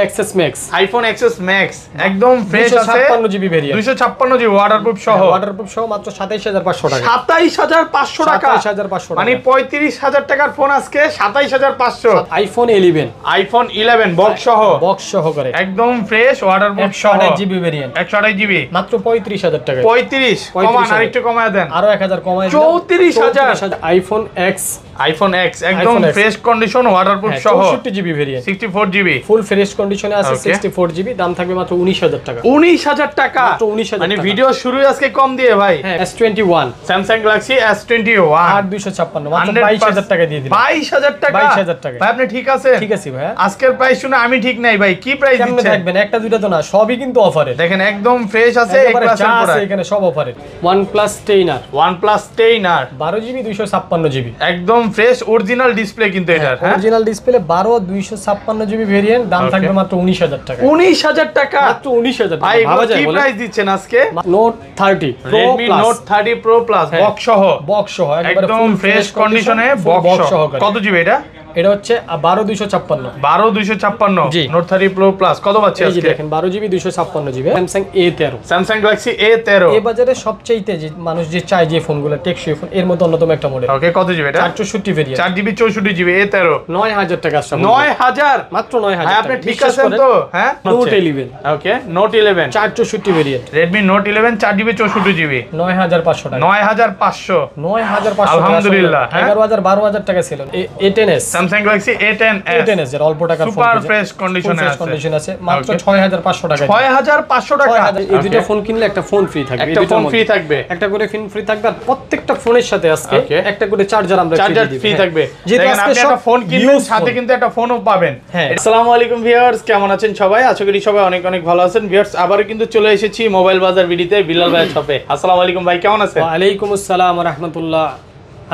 XS max, iPhone XS max একদম fresh আছে, 256 GB variant, 256 GB waterproof সহ, waterproof সহ মাত্র 27500 টাকা, 27500 টাকা, 27500 টাকা, মানে 35000 টাকার ফোন আজকে 27500। আইফোন 11, আইফোন 11 বক্স সহ, বক্স সহকারে একদম ফ্রেশ ওয়াটারপ্রুফ সহ, 128 জিবি ভেরিয়েন্ট, 128 জিবি মাত্র 35000 টাকা, 35 কমান আরেকটু কমায় দেন, আরো 1000 কমায় 34000। আইফোন এক্স, আইফোন এক্স একদম ফ্রেশ কন্ডিশন ওয়াটারপ্রুফ সহ, 64 GB variant, 64 GB full fresh কন্ডিশনে আছে, 64 জিবি, দাম থাকবে মাত্র 19000 টাকা, 19000 টাকা, মাত্র 19000 মানে টাকা। ভিডিও শুরু আজকে কম দিয়ে ভাই। হ্যাঁ S21, স্যামসাং গ্যালাক্সি S21 8256 মাত্র 22000 টাকা দিয়ে দিলাম, 22000 টাকা, 22000 টাকা। ভাই আপনি ঠিক আছেন? ঠিক আছে ভাই, আজকের প্রাইস শুনে আমি ঠিক নাই ভাই, কি প্রাইস কেমনে দিচ্ছেন? থাকবেন, একটা দুইটা তো না, সবই কিন্তু অফারে, দেখেন একদম ফ্রেশ আছে, একেবারে ক্লাসের যা আছে প্রোডাক্ট। এখানে সব অফারে। OnePlus 10R, OnePlus 10R 12 GB 256 GB, একদম ফ্রেশ অরিজিনাল ডিসপ্লে কিন্তু এটার, হ্যাঁ অরিজিনাল ডিসপ্লে 12 256 জিবি ভেরিয়েন্ট, দাম থাকবে মাত্র 19000 টাকা, 19000 টাকা, মাত্র 19000 টাকা। ভাই ভাবা যায় কি বলেন? প্রাইস দিচ্ছেন আজকে? Note 30 Pro Redmi Plus, Note 30 Pro Plus box সহ, বক্স সহ একেবারে একদম full ফ্রেশ fresh কন্ডিশনে condition, বক্স box সহ। সহকারে। কত জিবি এটা? এটা হচ্ছে 12256, 12256 জি। Note 30 Pro Plus কত পাচ্ছি এই যে আজকে? দেখেন 12 GB 256 GB, Samsung A13, Samsung Galaxy A13 এই বাজারে সবচাইতে যে মানুষ যে চায় যে ফোনগুলো টেকসই ফোন, এর মধ্যে অন্যতম একটা মডেল, ওকে কত জিবি এটা? 464 ভেরিয়েন্ট, 4 জিবি 64 জিবি A13 9000 টাকা আসছে, 9000 মাত্র 9000 ভাই টাকা। আপনি ঠিক বিশ্বাস আছেন করেন? তো? হ্যাঁ Note 11, ওকে Note 11 464 variant, Redmi Note 11 4 GB 64 GB 9500 টাকা, 9500 9500 আলহামদুলিল্লাহ, হ্যাঁ। 11000 12000 টাকা ছিল। A10s, Samsung Galaxy A10s A10s এর অল্প টাকার ফোন, সুপার ফ্রেশ কন্ডিশনে আছে, কন্ডিশন আছে, মাত্র 6500 টাকা, 6500 টাকা। 6000। এই দুটো ফোন কিনলে একটা ফোন ফ্রি থাকবে, একটা ফোন ফ্রি থাকবে, একটা করে ফোন ফ্রি থাকবে, আর প্রত্যেকটা ফোনের সাথে আজকে Okay. একটা করে চার্জার আমরা চার্জার ফ্রি থাকবে। যেহেতু দেখেন আজকে আপনি সব একটা ফোন কিনবেন সাথে কিন্তু একটা ফোনও পাবেন। হ্যাঁ। আসসালামু আলাইকুম ভিউয়ার্স, কেমন আছেন সবাই? আশা করি সবাই অনেক অনেক ভালো আছেন। ভিউয়ার্স আবারও কিন্তু চলে এসেছি মোবাইল বাজার ভিডিওতে বিলাল ভাইয়ের শপে। আসসালামু আলাইকুম ভাই, কেমন আছেন? ওয়া আলাইকুম আসসালাম ওয়া রাহমাতুল্লাহ।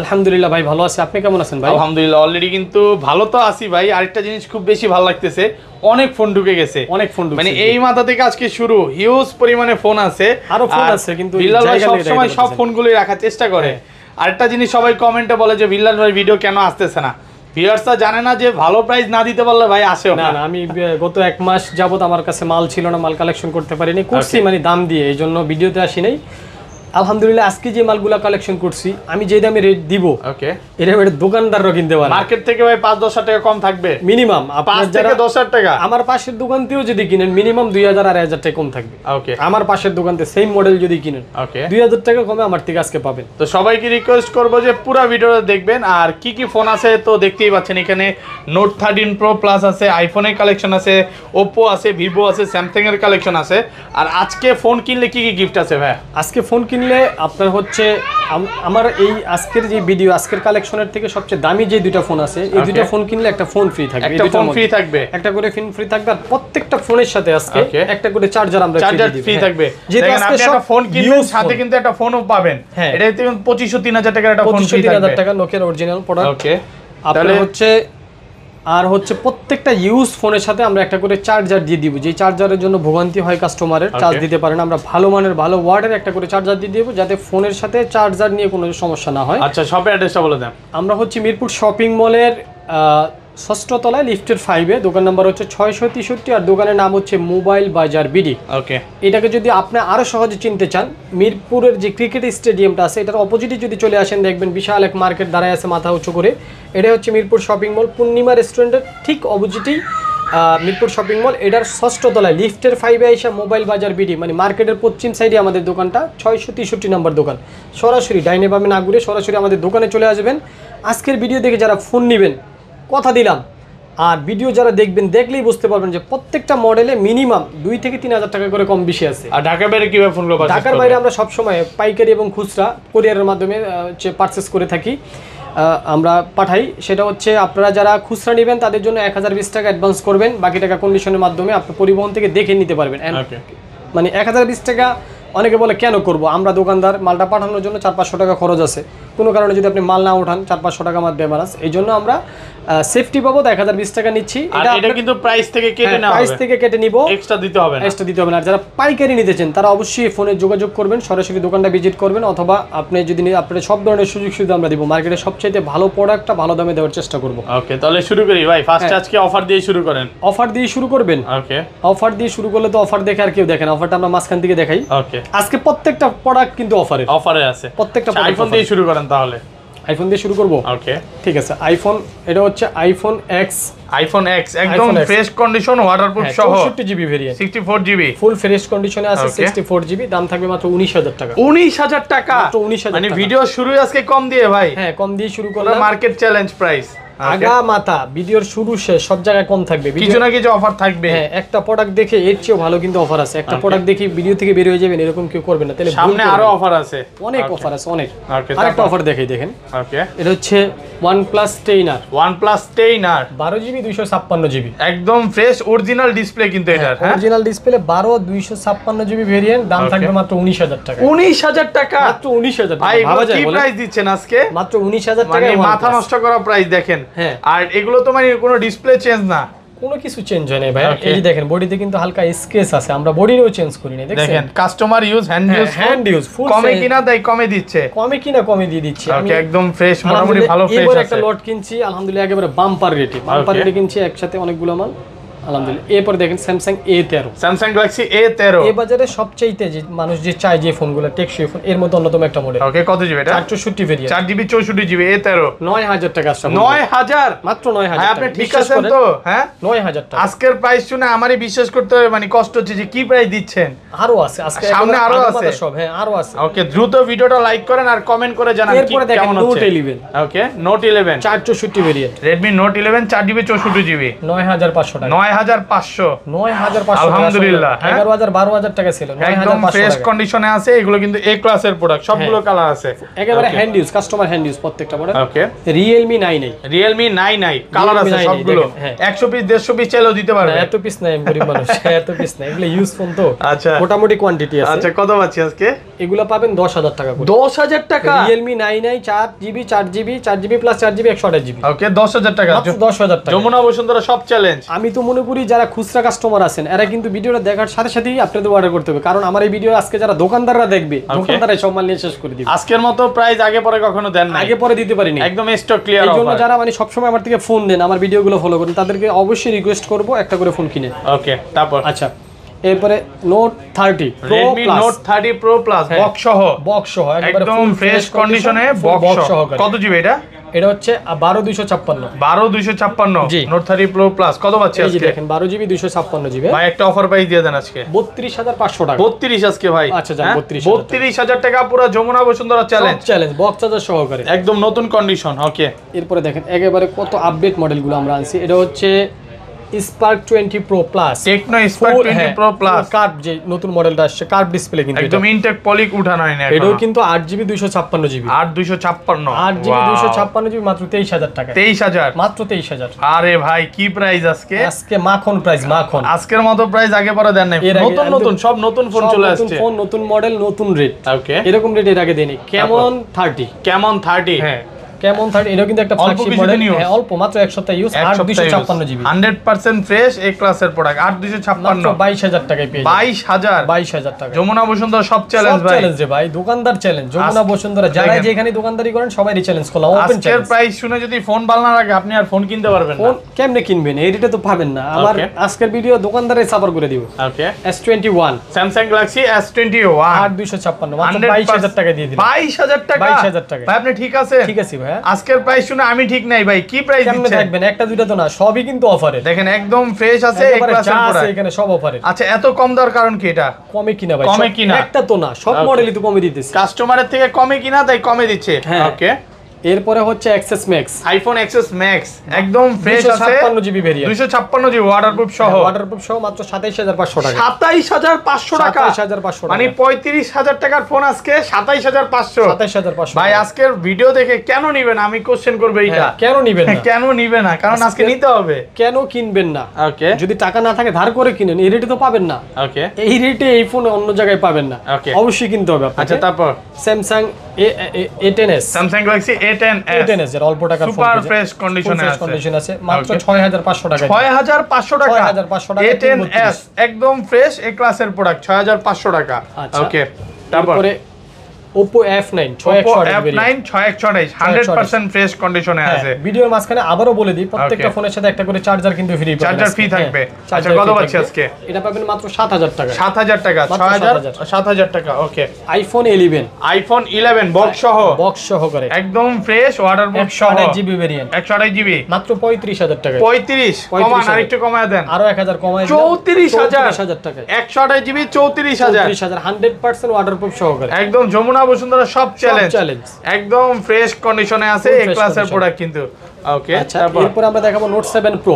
আলহামদুলিল্লাহ ভাই, ভালো আছি, আপনি কেমন আছেন ভাই? আলহামদুলিল্লাহ অলরেডি কিন্তু ভালো তো আছি ভাই। আরেকটা জিনিস খুব বেশি ভালো লাগতেছে, অনেক ফোন ঢুকে গেছে, অনেক ফোন ঢুকছে, মানে এই মাথা থেকে আজকে শুরু, হিউজ পরিমাণে ফোন আছে, আরো ফোন আর আছে, কিন্তু বিলাল ভাই জায়গা সব নেই সময় রাখার সব জন্য। ফোনগুলোই রাখার চেষ্টা করে। আরেকটা জিনিস সবাই কমেন্টে বলে যে বিলাল ভাই ভিডিও কেন আসতেছে না। ভিউয়ার্সরা জানে না যে ভালো প্রাইস না দিতে পারলে ভাই আসেও না না। না, আমি গত এক মাস যাবত আমার কাছে মাল ছিল না, মাল কালেকশন করতে পারিনি, করছি মানে দাম দিয়ে, এই জন্য ভিডিওতে আসি নাই। আলহামদুলিল্লাহ আজকে যে মালগুলা কালেকশন করছি, আমি যে দামে রেট দিব ওকে, এটা দোকানদাররা কিনতে পারে, মার্কেট থেকে ভাই 5-10 টাকা কম থাকবে মিনিমাম। 5 থেকে 10 টাকা। আমার পাশের দোকান থেকেও যদি কিনেন মিনিমাম 2000 আর 1000 টাকা কম থাকবে। ওকে, আমার পাশের দোকান থেকে সেম মডেল যদি কিনেন ওকে 2000 টাকা কমে আমার থেকে আজকে পাবেন। তো সবাইকে রিকোয়েস্ট করবো যে পুরো ভিডিওটা দেখবেন। আর কি কি ফোন আছে তো দেখতেই পাচ্ছেন, এখানে Note 13 Pro Plus আছে, আইফোনের কালেকশন আছে, Oppo আছে, Vivo আছে, Samsung এর কালেকশন আছে। আর আজকে ফোন কিনলে কি কি গিফট আছে ভাই? আজকে ফোন কিনলে আপনার হচ্ছে আমার এই আজকের যে ভিডিও, আজকের কালেকশনের থেকে সবচেয়ে দামি যে দুইটা ফোন আছে, এই দুইটা ফোন কিনলে একটা ফোন ফ্রি থাকবে, একটা ফোন ফ্রি থাকবে, একটা করে ফোন ফ্রি থাকবে, আর প্রত্যেকটা ফোনের সাথে আজকে একটা করে চার্জার আমরা চার্জার ফ্রি থাকবে। যেহেতু দেখেন আজকে আপনি একটা ফোন কিনবেন সাথে কিন্তু একটা ফোনও পাবেন। হ্যাঁ, এটা কিন্তু 2500-3000 টাকার একটা ফোন ফ্রি থাকবে, 25,000 টাকা নোকিয়ার অরিজিনাল প্রোডাক্ট। ওকে, তাহলে হচ্ছে আর হচ্ছে প্রত্যেকটা ইউজ ফোনের সাথে আমরা একটা করে চার্জার দিয়ে দিব, যে চার্জারের জন্য ভোগান্তি হয় কাস্টমারের, চার্জ দিতে পারে না, আমরা ভালো মানের ভালো ওয়াটের একটা করে চার্জার দিয়ে দিব, যাতে ফোনের সাথে চার্জার নিয়ে কোনো সমস্যা না হয়। আচ্ছা শপের অ্যাড্রেসটা বলে দেন। আমরা হচ্ছে মিরপুর শপিং মলের 6ষ্ঠ তলায় লিফটের 5-এ, দোকান নাম্বার হচ্ছে 663, আর দোকানের নাম হচ্ছে মোবাইল বাজার বিডি। ওকে, এটাকে যদি আপনি আরো সহজে চিনতে চান, মিরপুরের যে ক্রিকেট স্টেডিয়ামটা আছে এটার অপোজিটে যদি চলে আসেন, দেখবেন বিশাল এক মার্কেট দাঁড়ায় আছে মাথা উঁচু করে। এটা হচ্ছে মিরপুর শপিং মল, পূর্ণিমা রেস্টুরেন্টের ঠিক অপোজিটেই মিরপুর শপিং মল। এটার 6ষ্ঠ তলায় লিফটের 5-এ এসে মোবাইল বাজার বিডি, মানে মার্কেটের পশ্চিম সাইডে আমাদের দোকানটা, 663 নম্বর দোকান। সরাসরি ডাইনে বামে না ঘুরে সরাসরি আমাদের দোকানে চলে আসবেন। আজকের ভিডিও দেখে যারা ফোন নেবেন, কথা দিলাম, আর ভিডিও যারা দেখবেন, দেখলেই বুঝতে পারবেন যে প্রত্যেকটা মডেলে মিনিমাম 2 থেকে 3000 টাকা করে কম বেশি আছে। আর ঢাকার বাইরে কিভাবে ফোনগুলো পারচেজ করবেন? ঢাকার বাইরে আমরা সবসময় পাইকারি এবং খুচরা কুরিয়ারের মাধ্যমে পারচেস করে থাকি, আমরা পাঠাই। সেটা হচ্ছে আপনারা যারা খুচরা নেবেন তাদের জন্য 1020 টাকা অ্যাডভান্স করবেন, বাকি টাকা কন্ডিশনের মাধ্যমে আপনি পরিবহন থেকে দেখে নিতে পারবেন। মানে 1020 টাকা অনেকে বলে কেন করব, আমরা দোকানদার, মালটা পাঠানোর জন্য 400-500 টাকা খরচ আছে, কোনো কারণে যদি আপনি মাল না উঠান 400-500 টাকা আমার বেমারাস, এই জন্য আমরা সেফটি বাবদ 1020 টাকা নিচ্ছি। এটা কিন্তু প্রাইস থেকে কেটে নেওয়া হবে, প্রাইস থেকে কেটে নিব, এক্সট্রা দিতে হবে না, এক্সট্রা দিতে হবে না। আর যারা পাইকারি নিতে চান তারা অবশ্যই ফোনে যোগাযোগ করবেন, সরাসরি দোকানটা ভিজিট করবেন, অথবা আপনি যদি আপনাদের সব ধরনের সুযোগ সুবিধা আমরা দিব, মার্কেটে সবচেয়ে ভালো প্রোডাক্টটা ভালো দামে দেওয়ার চেষ্টা করব। ওকে, তাহলে শুরু করি ভাই। ফার্স্ট আজকে অফার দিয়ে শুরু করেন। অফার দিয়ে শুরু করবেন? ওকে, অফার দিয়ে শুরু করলে তো অফার দেখে আর কেউ দেখেন, অফারটা আমরা মাঝখান থেকে দেখাই। ওকে, আজকে প্রত্যেকটা প্রোডাক্ট কিন্তু অফারে আছে, প্রত্যেকটা। আইফোন দিয়ে শুরু করেন তাহলে। আইফোন দিয়ে শুরু করব? ওকে, ঠিক আছে। আইফোন, এটা হচ্ছে আইফোন এক্স। আইফোন এক্স একদম ফ্রেশ কন্ডিশন, ওয়াটারপ্রুফ সহ, 64GB variant, 64GB full fresh কন্ডিশনে আছে, 64GB। দাম থাকবে মাত্র 19,000 টাকা। 19,000 টাকা, মাত্র 19,000 মানে টাকা। ভিডিও শুরুই আজকে কম দিয়ে ভাই। হ্যাঁ, কম দিয়ে শুরু করলাম, মার্কেট চ্যালেঞ্জ প্রাইস। আগা মাথা ভিডিওর শুরু শেষ সব জায়গায় কম থাকবে, কিছু না কিছু অফার থাকবে। হ্যাঁ, একটা প্রোডাক্ট দেখে এর চেয়েও ভালো কিন্তু অফার আছে। একটা প্রোডাক্ট দেখে ভিডিও থেকে বের হয়ে যাবেন এরকম কেউ করবে না, তাহলে সামনে আরো অফার আছে, অনেক অফার আছে, অনেক। ওকে, আরেকটা অফার দেখাই, দেখেন। ওকে, এটা হচ্ছে OnePlus 10R, 12GB 256GB, একদম ফ্রেশ অরিজিনাল ডিসপ্লে কিন্তু এটার। হ্যাঁ, অরিজিনাল ডিসপ্লে, 256GB ভেরিয়েন্ট। দাম থাকবে মাত্র 19,000 টাকা। 19,000 টাকা, মাত্র 19,000 টাকা। ভাই ভাবা যায় কি বলেন? প্রাইস দিচ্ছেন আজকে? মাত্র 19,000 মানে টাকা, মাথা নষ্ট করা প্রাইস দেখেন। হ্যাঁ, আর এগুলো তো মানে কোনো ডিসপ্লে চেঞ্জ না, কোনো কিছু চেঞ্জ হয় না ভাই। এই যে দেখেন, বডিতে কিন্তু হালকা স্কেচ আছে, আমরা বডিরও চেঞ্জ করি না, দেখেন কাস্টমার ইউজ, হ্যান্ড ইউজ, ফুল কমে কিনা তাই কমে দিচ্ছে, কমে দিয়ে দিচ্ছি। ওকে, একদম ফ্রেশ, মোটামুটি ভালো ফ্রেশ এবার আছে। একটা লট কিনছি আলহামদুলিল্লাহ, একেবারে বাম্পার রেটে কিনছি একসাথে অনেকগুলো মাল আলহামদুলিল্লাহ। এরপর দেখেন Samsung A13, Samsung Galaxy A13 এই বাজারে সবচাইতে যে মানুষ যে চায় যে ফোনগুলো টেকসই ফোন, এর মধ্যে অন্যতম একটা মডেল। ওকে, কত জিবি এটা? 464 ভেরিয়েন্ট, 4GB 64GB A13, 9,000 টাকা আসছে। 9,000, মাত্র 9,000 হ্যাঁ, আপনি ঠিক আছেন তো? হ্যাঁ, 9,000 টাকা। আজকের প্রাইস শুনে আমারই বিশ্বাস করতে হবে, মানে কষ্ট হচ্ছে যে কি প্রাইস দিচ্ছেন। আরো আছে আজকে, সামনে আরো আছে সব। হ্যাঁ, আরো আছে। ওকে, দ্রুত ভিডিওটা লাইক করেন আর কমেন্ট করে জানান কি এরপরে দেখেন কেমন নোট হচ্ছে। 11, ওকে, note 11 464 variant, Redmi Note 11 4GB 64GB, 9,500 টাকা। 9,500, 9,500 আলহামদুলিল্লাহ। 11,000 12,000 টাকা ছিল, একদম 9,500 ফ্রেশ টাকা। কন্ডিশনে আছে, এগুলো কিন্তু A ক্লাসের প্রোডাক্ট, সবগুলো কালার আছে, একেবারে hand use, customer hand use প্রত্যেকটা প্রোডাক্ট। ওকে, Realme 9A, Realme 9i colour আছে Realme 9i সবগুলো, দেখেন, হ্যাঁ। 100 পিস 150 পিস চাইলেও দিতে পারবে। এত পিস নাই, আমি গরিব মানুষ, এত পিস নাই, এগুলো ইউজ ফোন তো। আচ্ছা, মোটামুটি কোয়ান্টিটি আছে। আচ্ছা, কত পাচ্ছি আজকে? এগুলো পাবেন 10,000 টাকা করে। 10,000 টাকা, Realme 9i 4GB plus 4GB 128GB, ওকে, 10,000 টাকা, মাত্র 10,000 টাকা। যমুনা বসুন্ধরা সব চ্যালেঞ্জ। আমি তো মনে করি যারা খুচরা কাস্টমার আছেন এরা কিন্তু ভিডিওটা দেখার সাথে সাথেই আপনাদের অর্ডার করতে হবে, কারণ আমার এই ভিডিও আজকে যারা দোকানদাররা দেখবে, দোকানদাররা সব মাল নিয়ে শেষ করে দিবে। আজকের মতো প্রাইস আগে পরে কখনো দেন না, আগে পরে দিতে পারিনি, একদম স্টক ক্লিয়ার এই জন্য অফার। যারা মানে সবসময় আমার থেকে ফোন দেন, আমার ভিডিওগুলো ফলো করেন, তাদেরকে অবশ্যই রিকোয়েস্ট করব একটা করে ফোন কিনে। ওকে, তারপর আচ্ছা, এরপরে note 30 Pro Redmi Plus, Note 30 Pro Plus box সহ, বক্স সহ একেবারে একদম ফুল ফ্রেশ কন্ডিশনে বক্স সহ। কত জিবি এটা? এটা হচ্ছে 12,256, 12,256 জি। Note 30 Pro Plus কত পাচ্ছি এই যে আজকে? দেখেন 12GB 256GB, ভাই একটা অফার প্রাইস দিয়ে দেন আজকে। 32,500 টাকা। 32 আজকে ভাই। আচ্ছা, যান, 32,000 টাকা পুরো Jamuna Bashundhara challenge, box charger সহকারে, একদম নতুন কন্ডিশন। ওকে, এরপরে দেখেন একেবারে কত আপডেট মডেলগুলো আমরা আনছি। এটা হচ্ছে Spark 20 Pro Plus, Tecno Spark 20 Pro Plus, curve যে নতুন মডেলটা আসছে, কার্ভ ডিসপ্লে কিন্তু একদম ইনটেক পলিক উঠানো হয় না এটাও এটাও কিন্তু 8GB 256GB, 8,256, 8GB 256GB মাত্র 23,000 টাকা। 23,000, মাত্র 23,000। আরে ভাই কি প্রাইস আজকে? আজকে মাখন প্রাইস, মাখন। আজকের মতো প্রাইস আগে পরে দেন নাই, এর আগে নতুন নতুন সব নতুন ফোন চলে আসছে, ফোন নতুন মডেল নতুন রেট। ওকে, এরকম রেট এর আগে দেনি। কেমন 30, কেমন 30, হ্যাঁ কেমন 30, এটাও কিন্তু একটা অল্প ফ্ল্যাগশিপ কিছুদিন মডেল, use। হ্যাঁ অল্প, মাত্র এক সপ্তাহ ইউজ, 8,256GB, 100% ফ্রেশ এ ক্লাসের প্রোডাক্ট, মাত্র 8,256, 22,000 টাকায় পেয়ে যাবেন। 22,000, 22,000 টাকা। যমুনা বসুন্ধরা সব চ্যালেঞ্জ ভাই, চ্যালেঞ্জ রে ভাই, দোকানদার চ্যালেঞ্জ, যমুনা বসুন্ধরা যারা দেখেন। যেখানে দোকানদারি করেন সবাই চ্যালেঞ্জ করলাম, ওপেন আজকের চ্যালেঞ্জ। প্রাইস শুনে যদি ফোন ভালো না লাগে আপনি আর ফোন কিনতে পারবেন না। ফোন কেমনে কিনবেন, এই রেটে তো পাবেন না। আমার Okay. আজকের ভিডিও দোকানদারে সাফার করে দিব। ওকে, S21 স্যামসাং গ্যালাক্সি S21 8,256 মাত্র 22,000 টাকা দিয়ে দিলাম। 22,000 টাকা, 22,000 টাকা। ভাই আপনি ঠিক আছে? ঠিক আছে ভাই, আজকের প্রাইস শুনে আমি ঠিক নাই ভাই, কি প্রাইস কেমনে দিচ্ছেন? থাকবেন, একটা দুইটা তো না, সবই কিন্তু অফারে। দেখেন একদম ফ্রেশ আছে এই একেবারে ক্লাসের যা আছে প্রোডাক্ট। এখানে সব অফারে। আচ্ছা, এত কম দেওয়ার কারণ কি? এটা কমে কিনা ভাই, কমে কিনা। একটা তো না, সব Okay. মডেলই তো কমে দিতেছে। কাস্টমারের থেকে কমে কিনা তাই কমে দিচ্ছে। হ্যাঁ। ওকে, এরপরে হচ্ছে Access Max, iPhone XS max একদম ফ্রেশ আছে, 256GB ভেরিয়েন্ট, 256 জিবি ওয়াটারপ্রুফ সহ, ওয়াটারপ্রুফ সহ মাত্র 27,500 টাকা। 27,500 টাকা, 27,500 টাকা, মানে 35,000 টাকার ফোন আজকে 27,500। 27,500 ভাই আজকের ভিডিও দেখে কেন নিবেন? আমি কোশ্চেন করব এইটা, কেন নিবেন না? কেন নিবে না? কারণ আজকে নিতে হবে। কেন কিনবেন না? ওকে, যদি টাকা না থাকে ধার করে কিনেন, এই রেটে তো পাবেন না। ওকে, এই রেটে এই ফোন অন্য জায়গায় পাবেন না, Okay. অবশ্যই কিনতে হবে আপনাকে। আচ্ছা তারপর Samsung A10s Samsung Galaxy A10s এর অল্প টাকার ফোন সুপার ফ্রেশ কন্ডিশনে আছে কন্ডিশন আছে মাত্র 6500 টাকা 6500 টাকা 6500 টাকা A10s একদম ফ্রেশ এ ক্লাসের প্রোডাক্ট 6500 টাকা ওকে তারপরে Oppo F9 100% ফ্রেশ কন্ডিশনে আছে ভিডিওর মাঝখানে আবারও বলে দিই প্রত্যেকটা ফোনের সাথে একটা করে চার্জার কিন্তু ফ্রি পাবেন চার্জার ফ্রি থাকবে আচ্ছা কত পাচ্ছি আজকে এটা পাবেন মাত্র 7000 টাকা 7000 টাকা 7000 টাকা ওকে আইফোন 11 বক্স সহকারে একদম ফ্রেশ ওয়াটারপ্রুফ সহ 128GB ভেরিয়েন্ট 128GB মাত্র 35000 টাকা 35 কমান আরেকটু কমায় দেন আরো 1000 কমায় 34000 টাকা 128GB 34000 100% ওয়াটারপ্রুফ সহকারে একদম যমুনা বসুন্ধরা সব চ্যালেঞ্জ একদম ফ্রেশ কন্ডিশনে আছে এই ক্লাসের প্রোডাক্ট কিন্তু ওকে আচ্ছা এরপর আমরা দেখাবো note 7 pro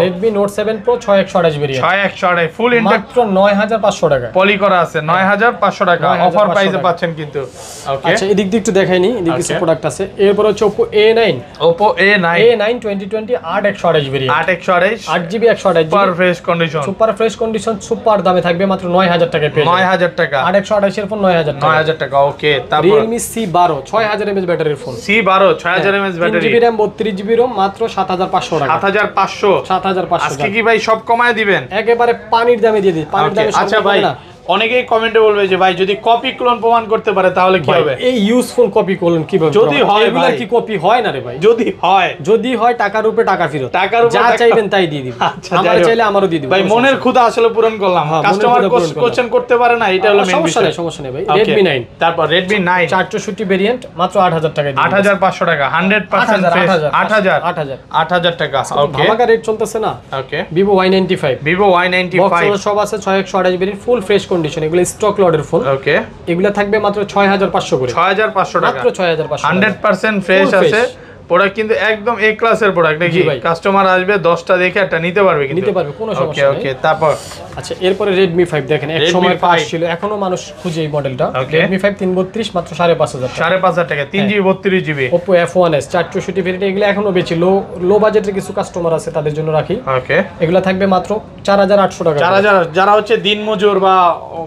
Redmi Note 7 Pro 6128 variant 6128 ফুল ইনটেক মাত্র 9500 টাকা পলি করা আছে 9500 টাকা অফার প্রাইসে পাচ্ছেন কিন্তু ওকে আচ্ছা এদিক দিয়ে একটু দেখাইনি এদিক কিছু প্রোডাক্ট আছে এরপর হচ্ছে Oppo A9 2020 8128 variant 8128 8GB 128GB super fresh condition super দামে থাকবে মাত্র 9000 টাকায় পেয়ে 9000 টাকা 8128 এর ফোন 9000 টাকা ওকে তারপর Realme C12 6000 mAh ব্যাটারির phone C12 6000 mAh battery 3GB RAM 32GB ROM মাত্র 7500 টাকা 7500 আজকে কি ভাই সব কমায় দিবেন একেবারে পানির দামে দিয়ে দিই পানির দামে আচ্ছা ভাই অনেকেই কমেন্টে বলবে যে ভাই যদি কপি ক্লোন প্রমাণ করতে পারে তাহলে কি হবে এই ইউজফুল কপি ক্লোন কিভাবে যদি হয় এগুলা কি কপি হয় না রে ভাই যদি হয় টাকার উপরে টাকা ফেরত যা চাইবেন তাই দিয়ে দিব আমরা চাইলে আমারও দিয়ে দিব ভাই মনের ক্ষুধা আসলে পূরণ করলাম কাস্টমার কোশ্চেন করতে পারে না এটা হলো মেইন বিষয় সমস্যা নেই ভাই Redmi 9 তারপর Redmi 9 464 ভেরিয়েন্ট মাত্র 8000 টাকা দিয়ে 8500 টাকা 100% ফ্রেশ 8000 টাকা ওকে ধামাকা রেট চলতেছে না ওকে Vivo Y95 বক্স সব আছে 6128 ভেরিয়েন্ট ফুল ফ্রেশ কন্ডিশন এগুলো স্টক লটের ফোন ওকে এগুলা থাকবে মাত্র 6500 করে 6500 টাকা মাত্র 6500 100% ফ্রেশ আছে প্রোডাক্ট কিন্তু একদম এ ক্লাসের প্রোডাক্ট নাকি কাস্টমার আসবে 10টা দেখে একটা নিতে পারবে কোনো সমস্যা নেই ওকে তারপর আচ্ছা এরপরে Redmi 5 দেখেন এক সময় পাস ছিল এখনো মানুষ খুঁজে এই মডেলটা Redmi 5 332 মাত্র 5500 টাকা 3GB 32GB Oppo F1s 464 variant এগুলো এখনো বেশি লো বাজেটের কিছু কাস্টমার আছে তাদের জন্য রাখি ওকে এগুলো থাকবে মাত্র 4800 টাকা 4000 যারা হচ্ছে দিনমজুর বা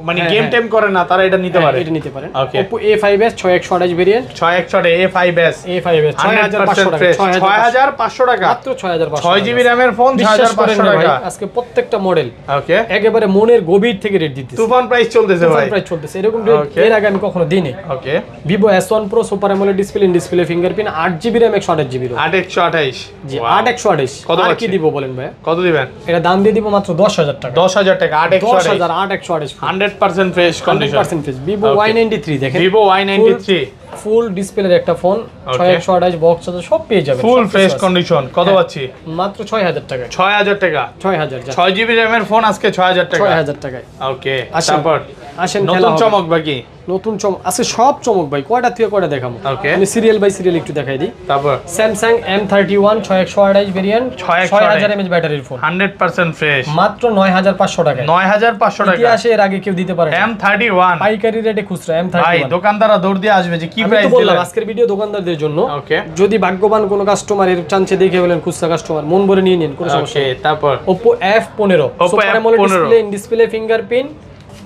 মানে গেম টেম করে না তারা এটা নিতে পারে এটা নিতে পারেন Oppo A5s 6128 ভেরিয়েন্ট 6128 A5s 6500 টাকা মাত্র 6500 6GB RAM এর ফোন 6500 টাকা আজকে প্রত্যেকটা মডেল ওকে একেবারে মনের গভীর থেকে রেট দিতেছে তুফান প্রাইস চলতেছে ভাই তুফান প্রাইস চলতেছে এরকম রেট এর আগে আমি কখনো দিইনি ওকে Vivo S1 Pro super AMOLED display fingerprint 8GB RAM 128GB ROM 8128 জি 8128 কত কি দিব বলেন ভাই কত দিবেন এটা দাম দিয়ে দিব মাত্র 10000 টাকা 10000 টাকা 8128 100% fresh condition 100% fresh Vivo Y93 দেখেন Vivo Y93 ফুল ডিসপ্লের একটা ফোন 6128 বক্স আছে সব পেয়ে যাবেন ফুল ফ্রেশ কন্ডিশন কত পাচ্ছি মাত্র 6000 টাকা 6000 টাকা 6000 6GB RAM এর ফোন আজকে 6000 টাকা 6000 টাকায় ওকে তারপর আসেন নতুন চমক বাকি নতুন চমক আছে সব চমক ভাই কয়টা থেকে কয়টা দেখাবো আমি সিরিয়াল বাই সিরিয়াল একটু দেখাই দিই তারপর Samsung M31 6128 ভেরিয়েন্ট 6000 mAh ব্যাটারির ফোন 100% ফ্রেশ মাত্র 9500 টাকা 9500 টাকা ইতিহাসে এর আগে কেউ দিতে পারে না M31 পাইকারি রেটে খুচরা M31 ভাই দোকানদাররা দৌড় দিয়ে আসবে যে কি প্রাইস দিলেন বললাম আজকের ভিডিও দোকানদারদের জন্য ওকে যদি ভাগ্যবান কোনো কাস্টমার এর চান্সে দেখে বলেন খুচরা কাস্টমার মন ভরে নিয়ে নিন কোনো সমস্যা নেই তারপর Oppo F15 super AMOLED display fingerprint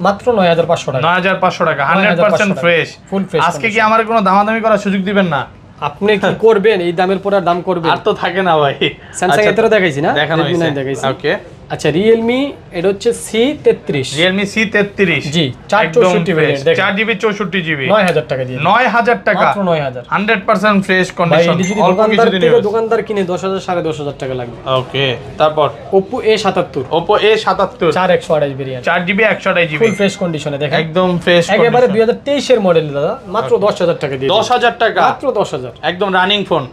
মাত্র 9500 টাকা 9500 টাকা 100% ফ্রেশ ফুল ফ্রেশ আজকে কি আমার কোনো দামাদামি করার সুযোগ দিবেন না আপনি কি করবেন এই দামের পর আর দাম করবেন আর তো থাকে না ভাই Samsung এর দেখাইছি না দেখানো হইছে দেখাইছি ওকে আচ্ছা Realme এটা হচ্ছে C33 Realme C33 জি 464 ভেরিয়েন্ট দেখেন 4GB 64GB 9000 টাকা দিয়ে 9000 টাকা মাত্র 9000 100% ফ্রেশ কন্ডিশন অল্প কিছু দিন দোকানদার কিনে 10000 10500 টাকা লাগবে ওকে তারপর Oppo A77 4128 variant 4GB 128GB full fresh কন্ডিশনে দেখেন একদম ফ্রেশ একেবারে 2023 এর মডেল দাদা মাত্র 10000 টাকা দিয়ে 10000 টাকা মাত্র 10000 একদম রানিং ফোন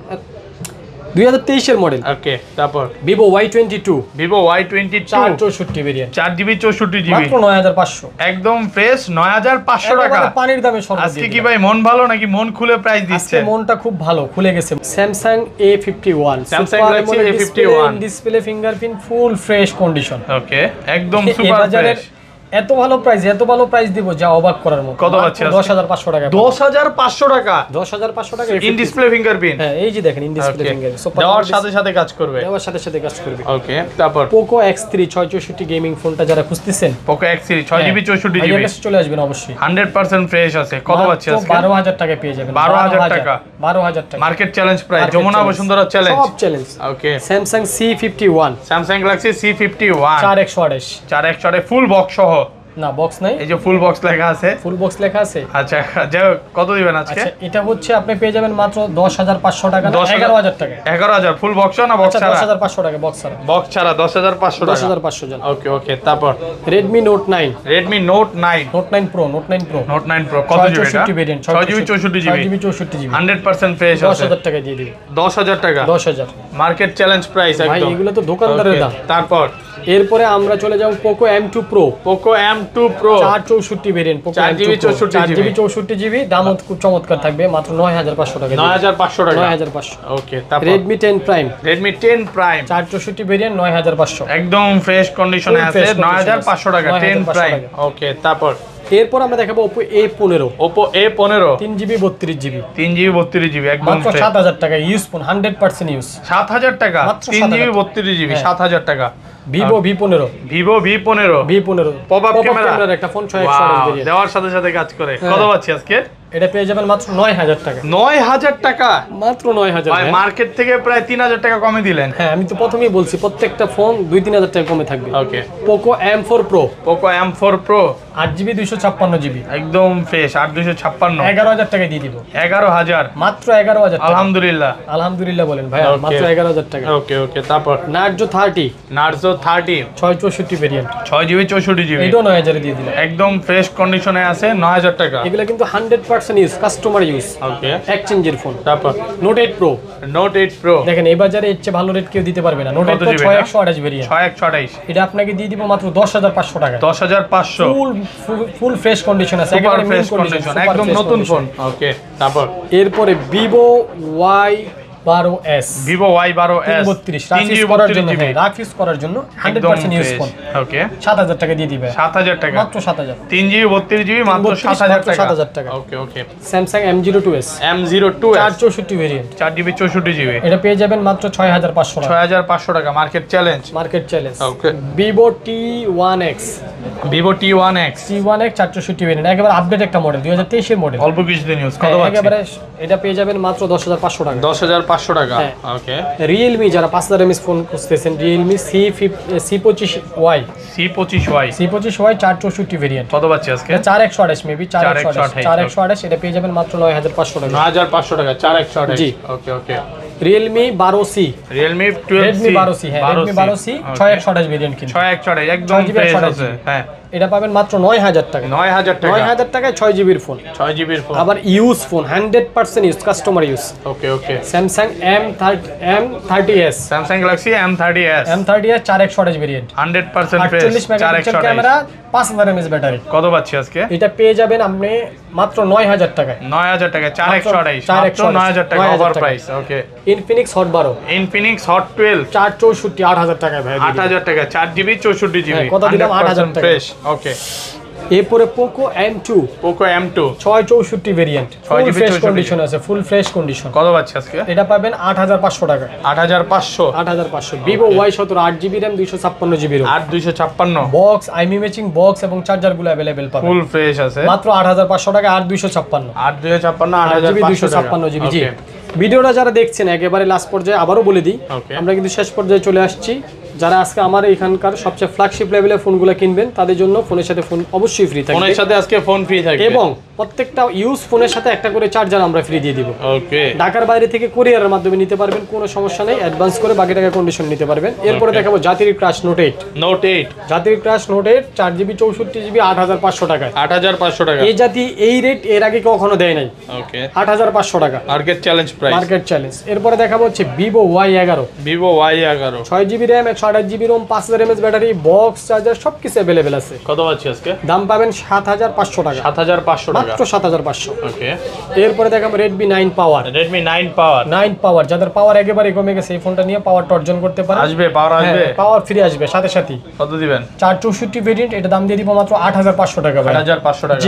2023 এর মডেল ওকে তারপর Vivo Y22 464 variant 4GB 64GB মাত্র 9500 একদম ফ্রেশ 9500 টাকা পানির দামে সর্বোচ্চ আজকে কি ভাই মন ভালো নাকি মন খুলে প্রাইস দিচ্ছে আজকে মনটা খুব ভালো খুলে গেছে Samsung A51 Samsung Galaxy A51 display fingerprint full fresh condition ওকে একদম সুপার ফ্রেশ এত ভালো প্রাইস দিব যা অবাক করার মতো। কত পাচ্ছি? 10,500 টাকা। 10,500 টাকা। 10,500 টাকা ইন ডিসপ্লে ফিঙ্গারপ্রিন্ট। হ্যাঁ এই যে দেখেন ইন ডিসপ্লে ফিঙ্গারপ্রিন্ট। সো দেওয়ার সাথে সাথে কাজ করবে। দেওয়ার সাথে সাথে কাজ করবে। ওকে, তারপর Poco X3 664 গেমিং ফোনটা যারা খুঁজতেছেন, Poco X3 6GB 64GB ভাইয়ের কাছে চলে আসবেন অবশ্যই। 100% ফ্রেশ আছে। কত পাচ্ছি আজকে? 12,000 টাকা পেয়ে যাবেন। 12,000 টাকা। 12,000 টাকা market challenge price, Jamuna Bashundhara challenge. সব challenge. Okay, Samsung C51 Samsung Galaxy C51 4/128 4/128 full box সহ। না বক্স নাই, এই যে ফুল বক্স লেখা আছে। ফুল বক্স লেখা আছে। আচ্ছা, যাই হোক, কত দিবেন আজকে? আচ্ছা এটা হচ্ছে আপনি পেয়ে যাবেন মাত্র 10,500 টাকা না 11,000 টাকা। 11,000 ফুল বক্স না বক্স আচ্ছা ছাড়া? 10,500 টাকা বক্স ছাড়া। বক্স ছাড়া 10,500 টাকা। 10,500 জান। ওকে ওকে, তারপর Redmi Note 9 Redmi Note 9 Note 9 Pro Note 9 Pro কত জিবি এটা? 64 variant 6GB 64GB 64GB 100% fresh আছে। 10,000 টাকা দিয়ে দিবি। 10,000 টাকা 10,000 মার্কেট চ্যালেঞ্জ প্রাইস ভাই একদম। এগুলো তো দোকানদারের Okay, দাম। তারপর এরপরে আমরা চলে যাব Poco M2 Pro Poco M2 Pro 464 variant Poco 4GB M2 Pro 64GB 4GB দাম খুব চমৎকার থাকবে মাত্র 9,500 টাকা। 9,500 টাকা। 9,500। ওকে, তারপর Redmi 10 Prime Redmi 10 Prime 464 variant 9,500। একদম ফ্রেশ কন্ডিশনে Full আছে। fresh condition 9,500 টাকা 10 9,500 Prime। টাকা। ওকে, তারপর এরপর আমরা দেখাবো Oppo A15 Oppo A15 3GB 32GB 3GB 32GB একদম মাত্র ফ্রেশ। 7,000 টাকা ইউজ ফোন 100% ইউজ। 7,000 টাকা মাত্র 3GB 7,000 32GB হ্যাঁ। 7,000 টাকা। Vivo V15 Vivo V15 Pop-up camera ক্যামেরার একটা ফোন 6/128 Wow, ভেরিয়েন্ট। দেওয়ার সাথে সাথে কাজ করে। হ্যাঁ। কত পাচ্ছি আজকে? এটা পেয়ে যাবেন মাত্র 9,000 টাকা। 9,000 টাকা। মাত্র 9,000। ভাই মার্কেট থেকে প্রায় 3,000 টাকা কমে দিলেন। হ্যাঁ আমি তো প্রথমেই বলছি প্রত্যেকটা ফোন 2-3,000 টাকা কমে থাকবে। ওকে, Poco M4 Pro Poco M4 Pro 8GB 256GB একদম ফ্রেশ 8,256 11,000 টাকা দিয়ে দিব। 11,000 মাত্র 11,000 টাকা। আলহামদুলিল্লাহ। আলহামদুলিল্লাহ বলেন ভাই Okay. মাত্র 11,000 টাকা। ওকে ওকে, তারপর Narzo 30 Narzo 30 664 variant 6GB 64GB এটাও 9,000 এ দিয়ে দিলাম। একদম ফ্রেশ কন্ডিশনে আছে। 9,000 টাকা। এগুলা কিন্তু 100% ইউজ কাস্টমার ইউজ ওকে, এক্সচেঞ্জের ফোন। তারপর Note 8 Pro Note 8 Pro দেখেন এই বাজারে এর চেয়ে ভালো রেট কেউ দিতে পারবে না। Note 8 কত Pro জিবি 6/128 ভেরিয়েন্ট 6/128 এটা আপনাকে দিয়ে দিব মাত্র 10,500 টাকা। 10,500 ফুল ফ্রেশ কন্ডিশন আছে সুপার একেবারে fresh mint condition, condition super একদম fresh নতুন condition। ফোন। ওকে, তারপর এরপরে Vivo Y12s Vivo Y12s 32 rough use করার জন্য হ্যাঁ রাফ ইউজ করার জন্য 100% ইউজ ফোন ওকে 7,000 টাকা দিয়ে দিবে। 7,000 টাকা মাত্র 7,000 3GB 32GB মাত্র 7,000 টাকা। 7,000 টাকা। ওকে okay, Samsung M02s M02s 464 variant 4GB 64GB এটা পেয়ে যাবেন মাত্র 6,500 টাকা 6,500 টাকা market challenge. Market challenge. Okay, Vivo T1x Vivo T1x 464 variant একেবারে আপডেট একটা মডেল 2023 এর মডেল অল্প কিছুদিন ইউজ। কত পাচ্ছি? একেবারে এটা পেয়ে যাবেন মাত্র 10,500 টাকা। 10,500 টাকা। হ্যাঁ। ওকে, Realme যারা 5,000 mAh ফোন খুঁজতেছেন Realme C25Y C25Y C25Y 464 variant কত পাচ্ছি আজকে? এটা 4/128 মেবি 4/128 4/128 4/128 এটা পেয়ে যাবেন মাত্র 9,500 টাকা। 9,500 টাকা 4/128 জি। ওকে ওকে, Realme 12C Realme 12C Redmi 12C হ্যাঁ Redmi 12C 6/128 ভেরিয়েন্ট কিন্তু 6/128 একদম 6GB ফ্রেশ 128 আছে। হ্যাঁ, এটা পাবেন মাত্র 9,000 টাকা। 9,000 টাকা 9,000 টাকায় 6GB এর ফোন 6GB এর ফোন। আবার use phone 100% use customer use. Okay okay, Samsung M30s Samsung Galaxy M30s 4/128 variant 100% fresh 48 megapixel 4/128 camera 5,000 mAh battery কত পাচ্ছি আজকে? এটা পেয়ে যাবেন আপনি মাত্র 9,000 টাকায়। 9,000 টাকা 4/128 মাত্র 9,000 টাকা 9,000 ওভার টাকা। প্রাইস। ওকে, Infinix Hot 12 Infinix Hot 12 464 8,000 টাকায় ভাই 8,000 টাকা 4GB 64GB হ্যাঁ, কত দিলাম? 8,000 টাকা। ফ্রেশ। ওকে, এরপরে Poco M2 Poco M2 664 variant ফুল 6GB ফ্রেশ 64 কন্ডিশন আছে ফুল ফ্রেশ কন্ডিশন কত পাচ্ছি আজকে? এটা পাবেন 8,500 টাকা 8,500 8,500 Vivo Y17 8GB RAM 256GB ROM 8,256 box আইমি ম্যাচিং বক্স এবং চার্জার গুলো अवेलेबल পাবেন ফুল ফ্রেশ আছে মাত্র 8,500 টাকা 8,256 8,256 8GB 8,500 256GB জি। ভিডিওটা যারা দেখছেন একেবারে লাস্ট পর্যায়ে আবারও বলে দিই Okay. আমরা কিন্তু শেষ পর্যায়ে চলে আসছি। যারা আজকে আমার এখানকার সবচেয়ে ফ্ল্যাগশিপ লেভেলের ফোনগুলো কিনবেন তাদের জন্য ফোনের সাথে ফোন অবশ্যই ফ্রি থাকবে ফোনের সাথে আজকে ফোন ফ্রি থাকবে এবং প্রত্যেকটা ইউজ ফোনের সাথে একটা করে চার্জার আমরা ফ্রি দিয়ে দিব। ওকে, ঢাকার বাইরে থেকে কুরিয়ারের মাধ্যমে নিতে পারবেন কোনো সমস্যা নেই অ্যাডভান্স করে বাকি টাকা কন্ডিশন নিতে পারবেন। এরপরে দেখাবো জাতির ক্রাশ নোট 8 Note 8 জাতির ক্রাশ নোট 8 4GB 64GB 8,500 টাকায় 8,500 টাকা। এই জাতি এই রেট এর আগে কখনো দেয় নাই ওকে, 8,500 টাকা market challenge price. Market challenge. এরপরে দেখাবো হচ্ছে Vivo Y11 Vivo Y11 6GB RAM 8.5 GB ROM, 5000 mAh battery, box charger সবকিছু অ্যাভেলেবেল আছে। কত পাচ্ছি আজকে? দাম পাবেন 7500 টাকা, 7500 টাকা, মাত্র 7500। ওকে। এরপরে দেখাবো Redmi 9 পাওয়ার। Redmi 9 পাওয়ার, 9 পাওয়ার যাদের পাওয়ার একেবারে কমে গেছে এই ফোনটা নিয়ে পাওয়ারটা অর্জন করতে পারে। আসবে পাওয়ার আসবে, পাওয়ার ফ্রি আসবে সাথে সাথে। কত দিবেন? 464 ভেরিয়েন্ট, এটা দাম দিয়ে দিব মাত্র 8500 টাকা ভাই। 8500 টাকা।